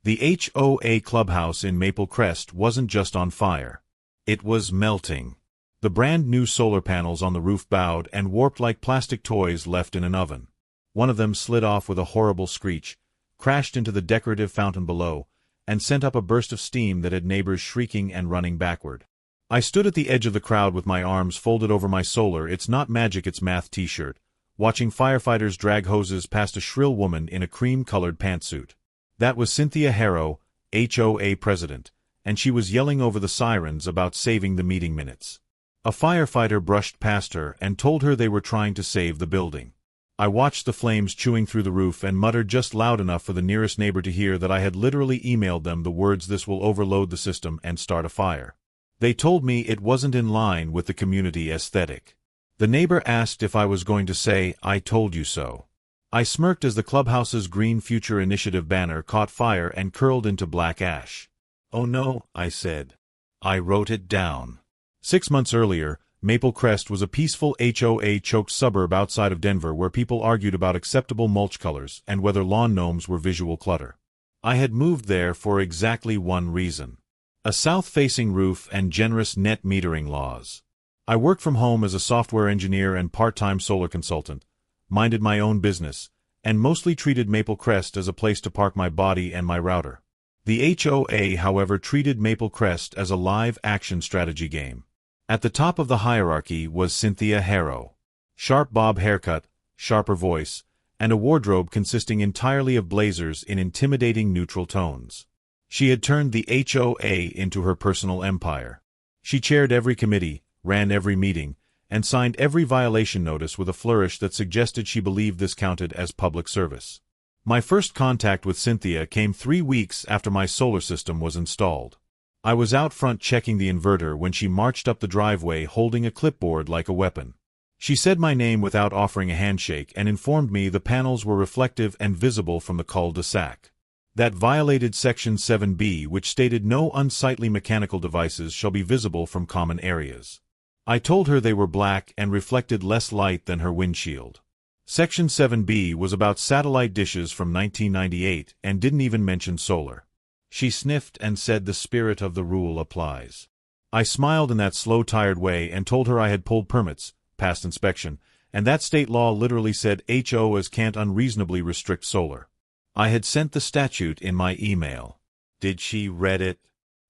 The HOA Clubhouse in Maple Crest wasn't just on fire. It was melting. The brand new solar panels on the roof bowed and warped like plastic toys left in an oven. One of them slid off with a horrible screech, crashed into the decorative fountain below, and sent up a burst of steam that had neighbors shrieking and running backward. I stood at the edge of the crowd with my arms folded over my solar "It's Not Magic, It's Math" t-shirt, watching firefighters drag hoses past a shrill woman in a cream-colored pantsuit. That was Cynthia Harrow, HOA president, and she was yelling over the sirens about saving the meeting minutes. A firefighter brushed past her and told her they were trying to save the building. I watched the flames chewing through the roof and muttered just loud enough for the nearest neighbor to hear that I had literally emailed them the words "This will overload the system and start a fire." They told me it wasn't in line with the community aesthetic. The neighbor asked if I was going to say, "I told you so." I smirked as the clubhouse's Green Future Initiative banner caught fire and curled into black ash. "Oh no," I said. I wrote it down. 6 months earlier, Maple Crest was a peaceful HOA-choked suburb outside of Denver where people argued about acceptable mulch colors and whether lawn gnomes were visual clutter. I had moved there for exactly one reason: a south-facing roof and generous net metering laws. I worked from home as a software engineer and part-time solar consultant, minded my own business, and mostly treated Maple Crest as a place to park my body and my router. The HOA, however, treated Maple Crest as a live-action strategy game. At the top of the hierarchy was Cynthia Harrow. Sharp bob haircut, sharper voice, and a wardrobe consisting entirely of blazers in intimidating neutral tones. She had turned the HOA into her personal empire. She chaired every committee, ran every meeting, and signed every violation notice with a flourish that suggested she believed this counted as public service. My first contact with Cynthia came 3 weeks after my solar system was installed. I was out front checking the inverter when she marched up the driveway holding a clipboard like a weapon. She said my name without offering a handshake and informed me the panels were reflective and visible from the cul-de-sac. That violated Section 7B, which stated no unsightly mechanical devices shall be visible from common areas. I told her they were black and reflected less light than her windshield. Section 7B was about satellite dishes from 1998 and didn't even mention solar. She sniffed and said the spirit of the rule applies. I smiled in that slow, tired way and told her I had pulled permits, passed inspection, and that state law literally said HOAs can't unreasonably restrict solar. I had sent the statute in my email. Did she read it?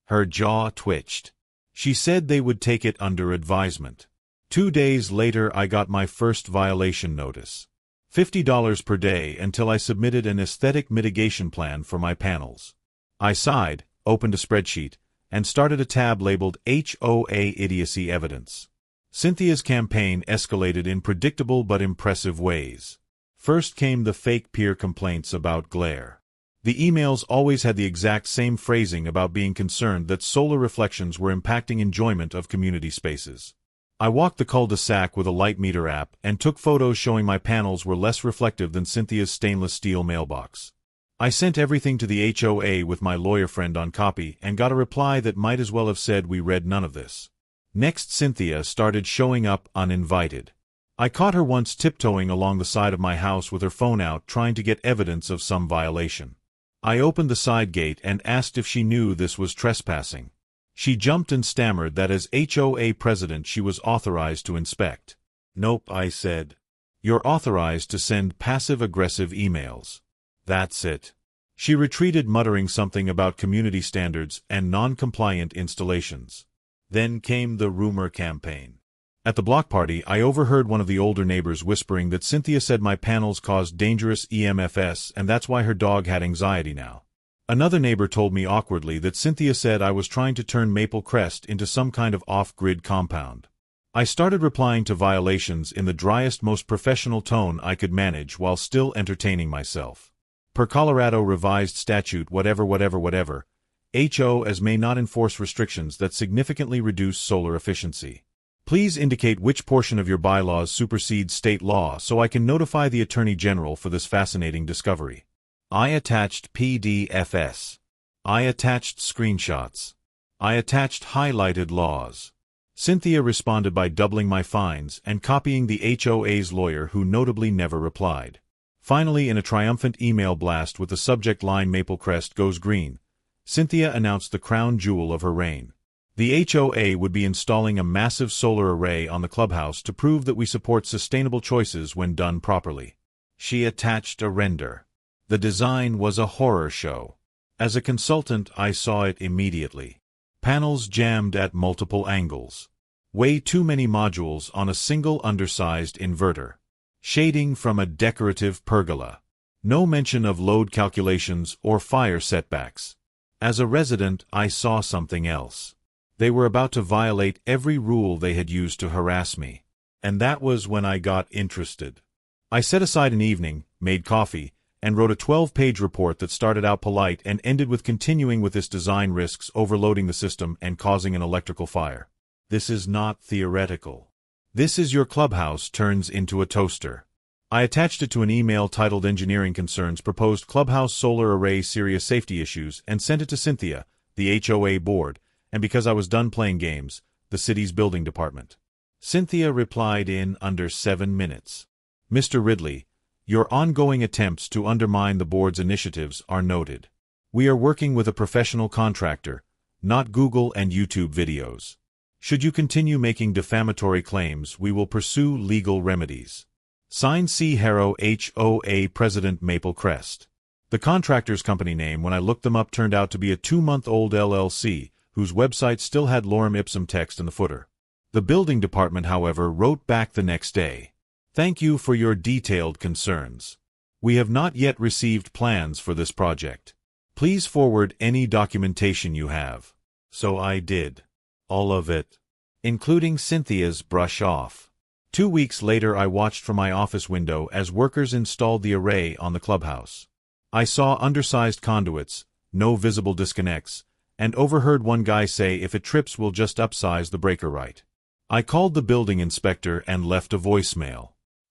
Her jaw twitched. She said they would take it under advisement. 2 days later I got my first violation notice. $50 per day until I submitted an aesthetic mitigation plan for my panels. I sighed, opened a spreadsheet, and started a tab labeled HOA Idiocy Evidence. Cynthia's campaign escalated in predictable but impressive ways. First came the fake peer complaints about glare. The emails always had the exact same phrasing about being concerned that solar reflections were impacting enjoyment of community spaces. I walked the cul-de-sac with a light meter app and took photos showing my panels were less reflective than Cynthia's stainless steel mailbox. I sent everything to the HOA with my lawyer friend on copy and got a reply that might as well have said we read none of this. Next, Cynthia started showing up uninvited. I caught her once tiptoeing along the side of my house with her phone out trying to get evidence of some violation. I opened the side gate and asked if she knew this was trespassing. She jumped and stammered that as HOA president she was authorized to inspect. "Nope," I said. "You're authorized to send passive-aggressive emails. That's it." She retreated muttering something about community standards and non-compliant installations. Then came the rumor campaign. At the block party, I overheard one of the older neighbors whispering that Cynthia said my panels caused dangerous EMFs and that's why her dog had anxiety now. Another neighbor told me awkwardly that Cynthia said I was trying to turn Maple Crest into some kind of off-grid compound. I started replying to violations in the driest, most professional tone I could manage while still entertaining myself. Per Colorado revised statute whatever, HOAs may not enforce restrictions that significantly reduce solar efficiency. Please indicate which portion of your bylaws supersedes state law so I can notify the Attorney General for this fascinating discovery. I attached PDFs. I attached screenshots. I attached highlighted laws. Cynthia responded by doubling my fines and copying the HOA's lawyer who notably never replied. Finally, in a triumphant email blast with the subject line "Maple Crest goes green," Cynthia announced the crown jewel of her reign. The HOA would be installing a massive solar array on the clubhouse to prove that we support sustainable choices when done properly. She attached a render. The design was a horror show. As a consultant, I saw it immediately. Panels jammed at multiple angles. Way too many modules on a single undersized inverter. Shading from a decorative pergola. No mention of load calculations or fire setbacks. As a resident, I saw something else. They were about to violate every rule they had used to harass me. And that was when I got interested. I set aside an evening, made coffee, and wrote a 12-page report that started out polite and ended with continuing with this design risks overloading the system and causing an electrical fire. This is not theoretical. This is your clubhouse turns into a toaster. I attached it to an email titled Engineering Concerns Proposed Clubhouse Solar Array Serious Safety Issues and sent it to Cynthia, the HOA board, and because I was done playing games, the city's building department. Cynthia replied in under 7 minutes. Mr. Ridley, your ongoing attempts to undermine the board's initiatives are noted. We are working with a professional contractor, not Google and YouTube videos. Should you continue making defamatory claims, we will pursue legal remedies. Signed C. Harrow, HOA President, Maple Crest. The contractor's company name, when I looked them up, turned out to be a 2-month-old LLC, whose website still had lorem ipsum text in the footer. The building department, however, wrote back the next day. Thank you for your detailed concerns. We have not yet received plans for this project. Please forward any documentation you have. So I did. All of it. Including Cynthia's brush off. 2 weeks later, I watched from my office window as workers installed the array on the clubhouse. I saw undersized conduits, no visible disconnects, and overheard one guy say if it trips we'll just upsize the breaker right. I called the building inspector and left a voicemail.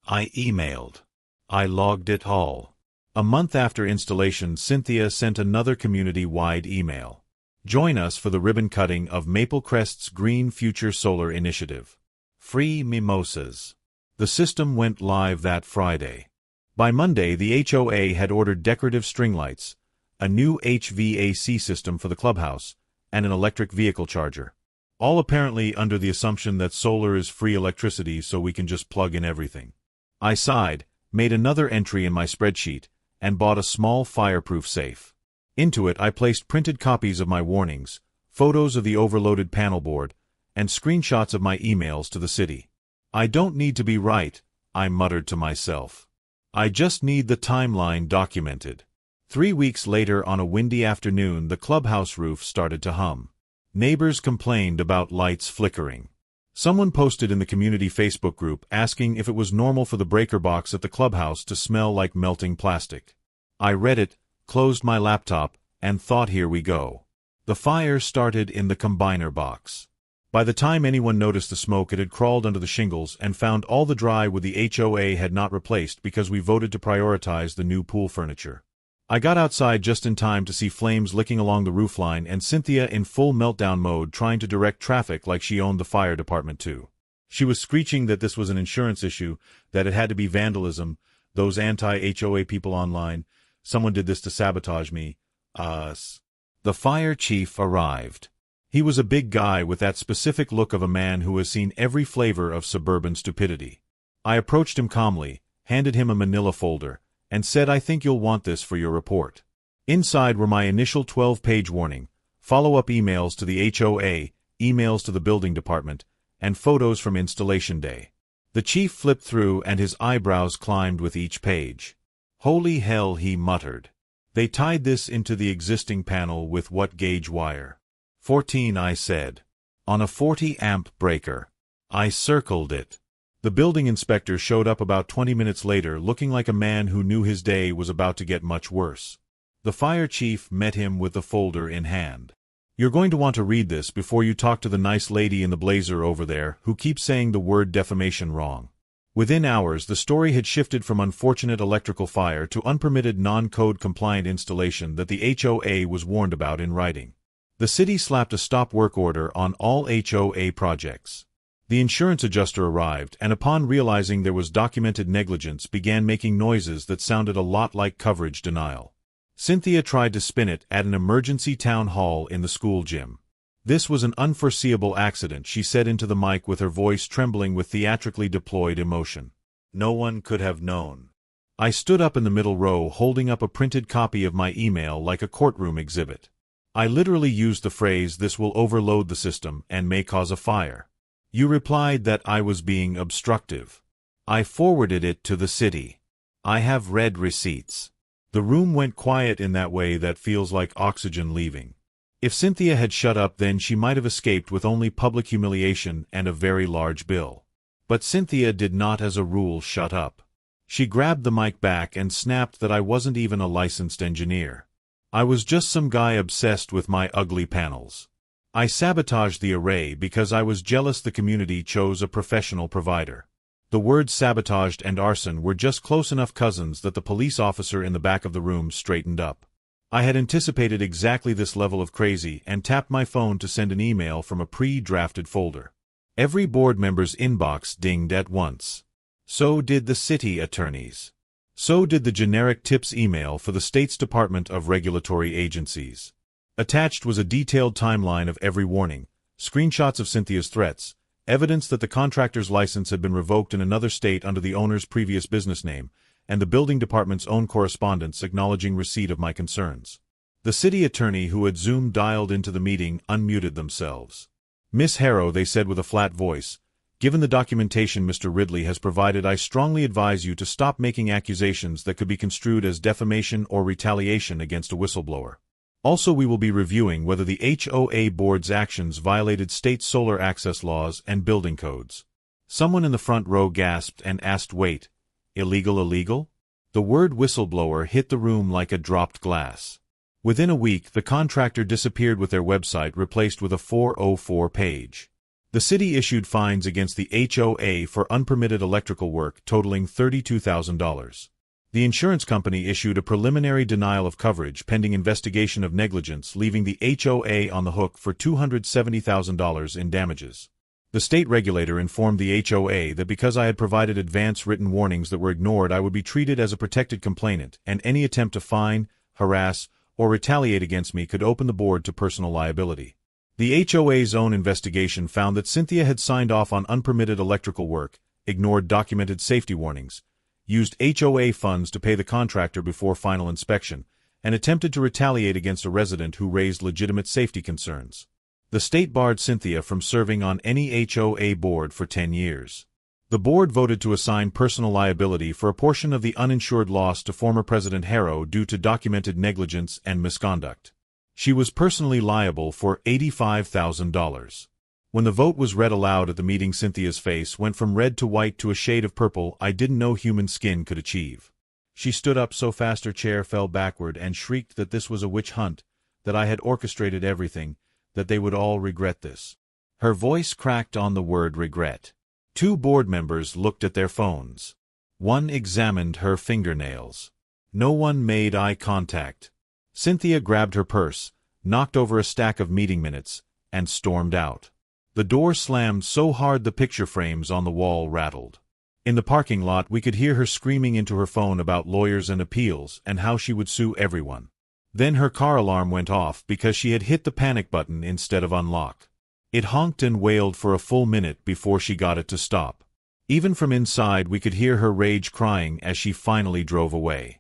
I emailed. I logged it all. A month after installation, Cynthia sent another community-wide email. Join us for the ribbon cutting of Maple Crest's Green Future Solar Initiative. Free mimosas. The system went live that Friday. By Monday, the HOA had ordered decorative string lights, a new HVAC system for the clubhouse, and an electric vehicle charger. All apparently under the assumption that solar is free electricity, so we can just plug in everything. I sighed, made another entry in my spreadsheet, and bought a small fireproof safe. Into it I placed printed copies of my warnings, photos of the overloaded panel board, and screenshots of my emails to the city. I don't need to be right, I muttered to myself. I just need the timeline documented. 3 weeks later, on a windy afternoon, the clubhouse roof started to hum. Neighbors complained about lights flickering. Someone posted in the community Facebook group asking if it was normal for the breaker box at the clubhouse to smell like melting plastic. I read it, closed my laptop, and thought, here we go. The fire started in the combiner box. By the time anyone noticed the smoke, it had crawled under the shingles and found all the drywood the HOA had not replaced because we voted to prioritize the new pool furniture. I got outside just in time to see flames licking along the roofline and Cynthia in full meltdown mode trying to direct traffic like she owned the fire department too. She was screeching that this was an insurance issue, that it had to be vandalism, those anti-HOA people online, someone did this to sabotage me, us. The fire chief arrived. He was a big guy with that specific look of a man who has seen every flavor of suburban stupidity. I approached him calmly, handed him a manila folder, and said, I think you'll want this for your report. Inside were my initial 12-page warning, follow-up emails to the HOA, emails to the building department, and photos from installation day. The chief flipped through and his eyebrows climbed with each page. Holy hell, he muttered. They tied this into the existing panel with what gauge wire? 14, I said. On a 40-amp breaker. I circled it. The building inspector showed up about 20 minutes later, looking like a man who knew his day was about to get much worse. The fire chief met him with the folder in hand. You're going to want to read this before you talk to the nice lady in the blazer over there who keeps saying the word defamation wrong. Within hours, the story had shifted from unfortunate electrical fire to unpermitted non-code compliant installation that the HOA was warned about in writing. The city slapped a stop work order on all HOA projects. The insurance adjuster arrived and upon realizing there was documented negligence began making noises that sounded a lot like coverage denial. Cynthia tried to spin it at an emergency town hall in the school gym. This was an unforeseeable accident, she said into the mic with her voice trembling with theatrically deployed emotion. No one could have known. I stood up in the middle row holding up a printed copy of my email like a courtroom exhibit. I literally used the phrase, "This will overload the system and may cause a fire." You replied that I was being obstructive. I forwarded it to the city. I have read receipts. The room went quiet in that way that feels like oxygen leaving. If Cynthia had shut up, then she might have escaped with only public humiliation and a very large bill. But Cynthia did not as a rule shut up. She grabbed the mic back and snapped that I wasn't even a licensed engineer. I was just some guy obsessed with my ugly panels. I sabotaged the array because I was jealous the community chose a professional provider. The words sabotaged and arson were just close enough cousins that the police officer in the back of the room straightened up. I had anticipated exactly this level of crazy and tapped my phone to send an email from a pre-drafted folder. Every board member's inbox dinged at once. So did the city attorneys. So did the generic tips email for the state's Department of Regulatory Agencies. Attached was a detailed timeline of every warning, screenshots of Cynthia's threats, evidence that the contractor's license had been revoked in another state under the owner's previous business name, and the building department's own correspondence acknowledging receipt of my concerns. The city attorney who had Zoom dialed into the meeting unmuted themselves. "Miss Harrow," they said with a flat voice, "given the documentation Mr. Ridley has provided, I strongly advise you to stop making accusations that could be construed as defamation or retaliation against a whistleblower. Also, we will be reviewing whether the HOA board's actions violated state solar access laws and building codes." Someone in the front row gasped and asked, "Wait, illegal? The word whistleblower hit the room like a dropped glass. Within a week, the contractor disappeared with their website replaced with a 404 page. The city issued fines against the HOA for unpermitted electrical work totaling $32,000. The insurance company issued a preliminary denial of coverage pending investigation of negligence, leaving the HOA on the hook for $270,000 in damages. The state regulator informed the HOA that because I had provided advance written warnings that were ignored, I would be treated as a protected complainant, and any attempt to fine, harass, or retaliate against me could open the board to personal liability. The HOA's own investigation found that Cynthia had signed off on unpermitted electrical work, ignored documented safety warnings, used HOA funds to pay the contractor before final inspection, and attempted to retaliate against a resident who raised legitimate safety concerns. The state barred Cynthia from serving on any HOA board for 10 years. The board voted to assign personal liability for a portion of the uninsured loss to former President Harrow due to documented negligence and misconduct. She was personally liable for $85,000. When the vote was read aloud at the meeting, Cynthia's face went from red to white to a shade of purple I didn't know human skin could achieve. She stood up so fast her chair fell backward and shrieked that this was a witch hunt, that I had orchestrated everything, that they would all regret this. Her voice cracked on the word regret. 2 board members looked at their phones. One examined her fingernails. No one made eye contact. Cynthia grabbed her purse, knocked over a stack of meeting minutes, and stormed out. The door slammed so hard the picture frames on the wall rattled. In the parking lot we could hear her screaming into her phone about lawyers and appeals and how she would sue everyone. Then her car alarm went off because she had hit the panic button instead of unlock. It honked and wailed for a full minute before she got it to stop. Even from inside we could hear her rage crying as she finally drove away.